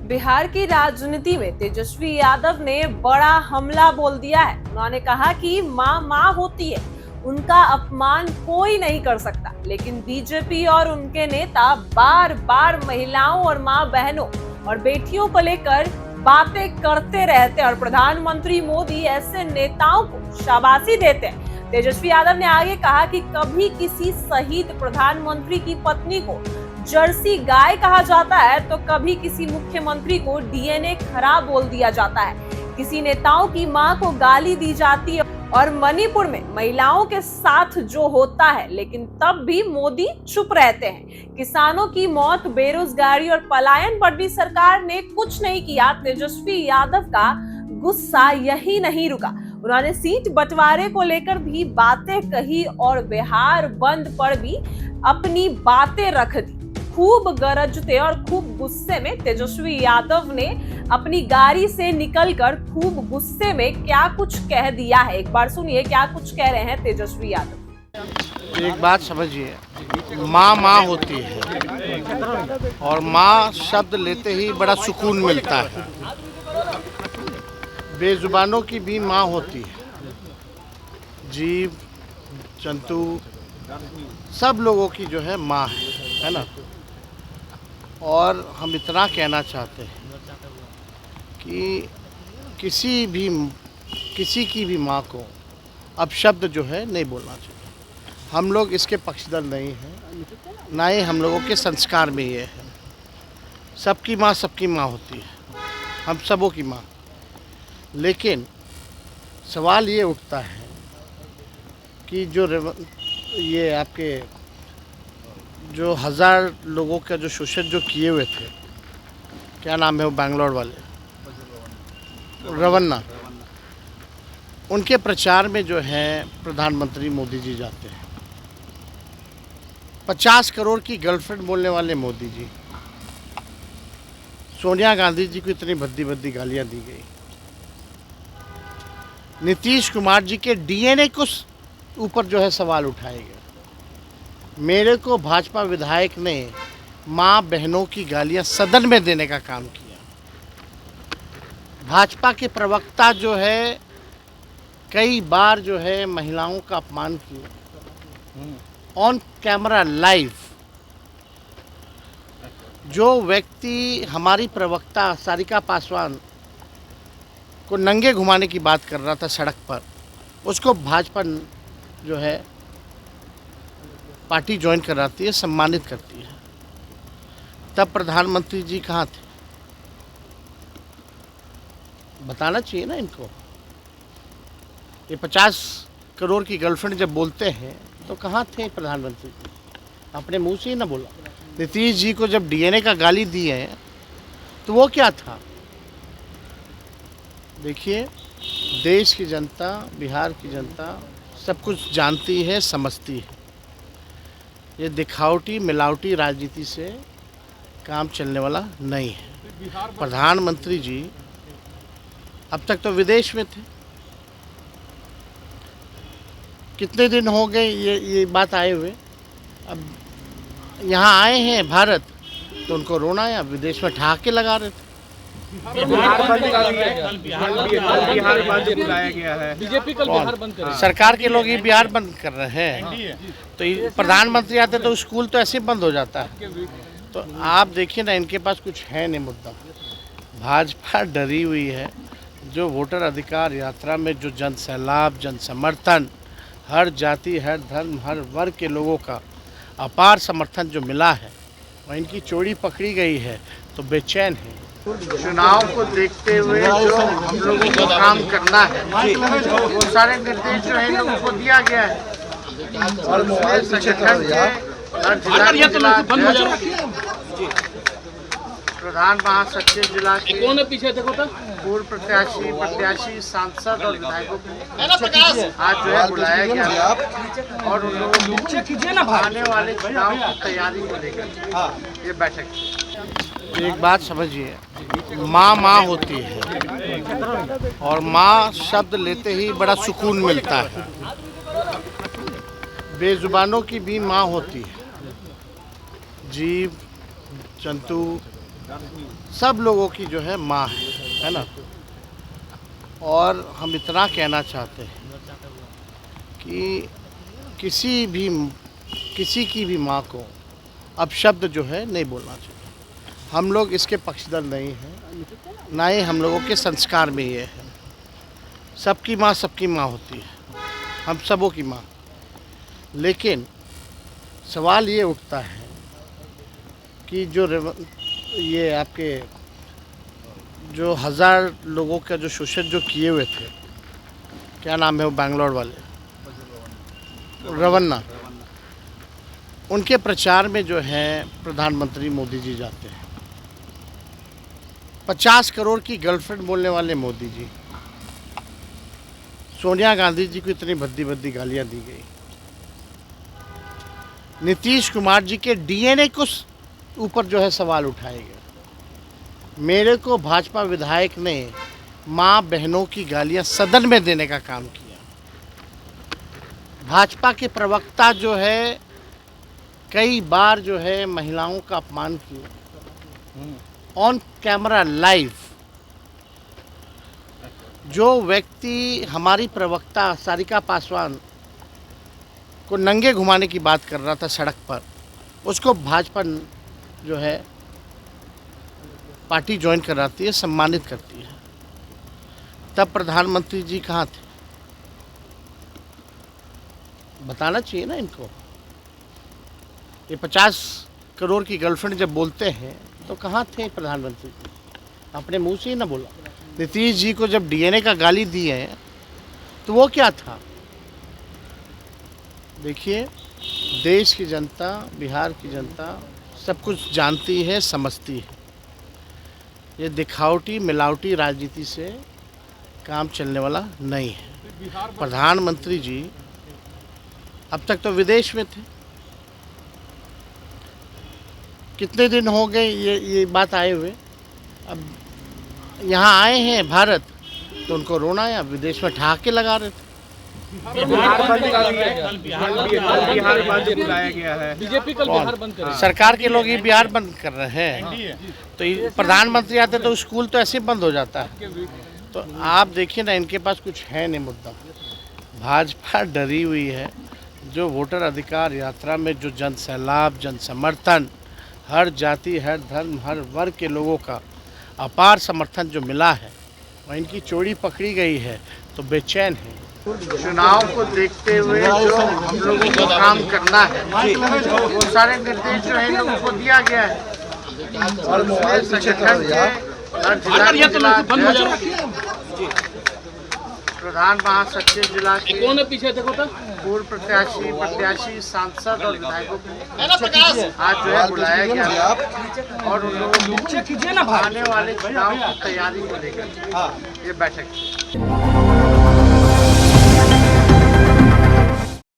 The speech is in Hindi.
बिहार की राजनीति में तेजस्वी यादव ने बड़ा हमला बोल दिया है। उन्होंने कहा कि माँ माँ होती है, उनका अपमान कोई नहीं कर सकता। लेकिन बीजेपी और उनके नेता बार बार महिलाओं और माँ बहनों और बेटियों को लेकर बातें करते रहते हैं और प्रधानमंत्री मोदी ऐसे नेताओं को शाबाशी देते हैं। तेजस्वी यादव ने आगे कहा कि कभी किसी शहीद प्रधानमंत्री की पत्नी को जर्सी गाय कहा जाता है तो कभी किसी मुख्यमंत्री को डीएनए खराब बोल दिया जाता है। किसी नेताओं की मां को गाली दी जाती है और मणिपुर में महिलाओं के साथ जो होता है, लेकिन तब भी मोदी चुप रहते हैं। किसानों की मौत, बेरोजगारी और पलायन पर भी सरकार ने कुछ नहीं किया। तेजस्वी यादव का गुस्सा यही नहीं रुका, उन्होंने सीट बंटवारे को लेकर भी बातें कही और बिहार बंद पर भी अपनी बातें रख दी। खूब गरजते और खूब गुस्से में तेजस्वी यादव ने अपनी गाड़ी से निकलकर खूब गुस्से में क्या कुछ कह दिया है। एक बार सुनिए क्या कुछ कह रहे हैं तेजस्वी यादव। एक बात समझिए, माँ माँ होती है और माँ शब्द लेते ही बड़ा सुकून मिलता है। बेजुबानों की भी माँ होती है, जीव जंतु सब लोगों की जो है माँ है ना। और हम इतना कहना चाहते हैं कि किसी की भी माँ को अब शब्द जो है नहीं बोलना चाहिए। हम लोग इसके पक्षधर नहीं हैं, ना ही हम लोगों के संस्कार में ये है। सबकी माँ होती है, हम सबों की माँ। लेकिन सवाल ये उठता है कि ये आपके जो 1000 लोगों का जो शोषण जो किए हुए थे, क्या नाम है वो बैंगलोर वाले, रवन्ना, उनके प्रचार में जो है प्रधानमंत्री मोदी जी जाते हैं। 50 करोड़ की गर्लफ्रेंड बोलने वाले मोदी जी, सोनिया गांधी जी को इतनी भद्दी भद्दी गालियां दी गई। नीतीश कुमार जी के डीएनए को ऊपर जो है सवाल उठाए गए। मेरे को भाजपा विधायक ने माँ बहनों की गालियां सदन में देने का काम किया। भाजपा के प्रवक्ता जो है कई बार जो है महिलाओं का अपमान किया ऑन कैमरा लाइव। जो व्यक्ति हमारी प्रवक्ता सारिका पासवान को नंगे घुमाने की बात कर रहा था सड़क पर, उसको भाजपा जो है पार्टी ज्वाइन कराती है, सम्मानित करती है। तब प्रधानमंत्री जी कहाँ थे? बताना चाहिए ना इनको। ये 50 करोड़ की गर्लफ्रेंड जब बोलते हैं तो कहाँ थे प्रधानमंत्री जी? अपने मुंह से ही ना बोला। नीतीश जी को जब डीएनए का गाली दी है तो वो क्या था? देखिए, देश की जनता, बिहार की जनता सब कुछ जानती है, समझती है। ये दिखावटी मिलावटी राजनीति से काम चलने वाला नहीं है। प्रधानमंत्री जी अब तक तो विदेश में थे, कितने दिन हो गए ये बात आए हुए। अब यहाँ आए हैं भारत तो उनको रोना है। अब विदेश में ठहाके लगा रहे थे। बिहार बंद बुलाया गया है। बीजेपी कल बिहार बंद कर, सरकार के लोग ये बिहार बंद कर रहे हैं। तो प्रधानमंत्री आते तो स्कूल तो ऐसे बंद हो जाता है। तो आप देखिए ना, इनके पास कुछ है नहीं मुद्दा। भाजपा डरी हुई है। जो वोटर अधिकार यात्रा में जो जन सैलाब, जन समर्थन, हर जाति, हर धर्म, हर वर्ग के लोगों का अपार समर्थन जो मिला है, और इनकी चोरी पकड़ी गई है तो बेचैन है। चुनाव को देखते हुए जो हम लोगों को काम करना है, वो सारे निर्देश जो है इन लोगों को दिया गया है। और संगठन के हर जिला प्रधान महासचिव जिला के पीछे देखो तो पूर्व प्रत्याशी, सांसद और विधायकों को आज जो है बुलाया गया और उन लोगों को आने वाले चुनाव की तैयारी को लेकर ये बैठक। एक बात समझिए, माँ माँ होती है और माँ शब्द लेते ही बड़ा सुकून मिलता है। बेजुबानों की भी माँ होती है, जीव जंतु सब लोगों की जो है माँ है ना। और हम इतना कहना चाहते हैं कि किसी की भी माँ को अपशब्द जो है नहीं बोलना चाहिए। हम लोग इसके पक्षधर नहीं हैं, ना ही हम लोगों के संस्कार में ये है। सबकी माँ होती है, हम सबों की माँ। लेकिन सवाल ये उठता है कि ये आपके जो 1000 लोगों का जो शोषण जो किए हुए थे, क्या नाम है वो बैंगलोर वाले, रवन्ना, उनके प्रचार में जो है प्रधानमंत्री मोदी जी जाते हैं। 50 करोड़ की गर्लफ्रेंड बोलने वाले मोदी जी, सोनिया गांधी जी को इतनी भद्दी भद्दी गालियां दी गई। नीतीश कुमार जी के डीएनए को ऊपर जो है सवाल उठाए गए। मेरे को भाजपा विधायक ने माँ बहनों की गालियां सदन में देने का काम किया। भाजपा के प्रवक्ता जो है कई बार जो है महिलाओं का अपमान किया ऑन कैमरा लाइव। जो व्यक्ति हमारी प्रवक्ता सारिका पासवान को नंगे घुमाने की बात कर रहा था सड़क पर, उसको भाजपा जो है पार्टी ज्वाइन कराती है, सम्मानित करती है। तब प्रधानमंत्री जी कहाँ थे? बताना चाहिए ना इनको। ये 50 करोड़ की गर्लफ्रेंड जब बोलते हैं तो कहाँ थे प्रधानमंत्री जी? अपने मुंह से ही ना बोला। नीतीश जी को जब डीएनए का गाली दी है तो वो क्या था? देखिए, देश की जनता, बिहार की जनता सब कुछ जानती है, समझती है। ये दिखावटी मिलावटी राजनीति से काम चलने वाला नहीं है। प्रधानमंत्री जी अब तक तो विदेश में थे। कितने दिन हो गए ये बात आए हुए, अब यहाँ आए हैं भारत तो उनको रोना है। अब विदेश में ठहाके लगा रहे थे। बिहार बंद बुलाया गया है। बीजेपी कल बिहार बंद करेगी। सरकार के लोग ये बिहार बंद कर रहे हैं, तो ये प्रधानमंत्री आते तो स्कूल तो ऐसे ही बंद हो जाता है। तो आप देखिए ना, इनके पास कुछ है नहीं मुद्दा। भाजपा डरी हुई है। जो वोटर अधिकार यात्रा में जो जन सैलाब, जन समर्थन, हर जाति, हर धर्म, हर वर्ग के लोगों का अपार समर्थन जो मिला है, वह इनकी चोरी पकड़ी गई है तो बेचैन है। चुनाव को देखते हुए जो हम लोगों को काम करना है, वो सारे निर्देश जो है इन लोगों को दिया गया है। और संगठन के हर जिला प्रधान महासचिव जिला के कौन है पीछे देखो तो? पूर्व प्रत्याशी, सांसद और विधायकों को आज जो है बुलाया गया और उन लोगों को आने वाले चुनाव की तैयारी को लेकर ये बैठक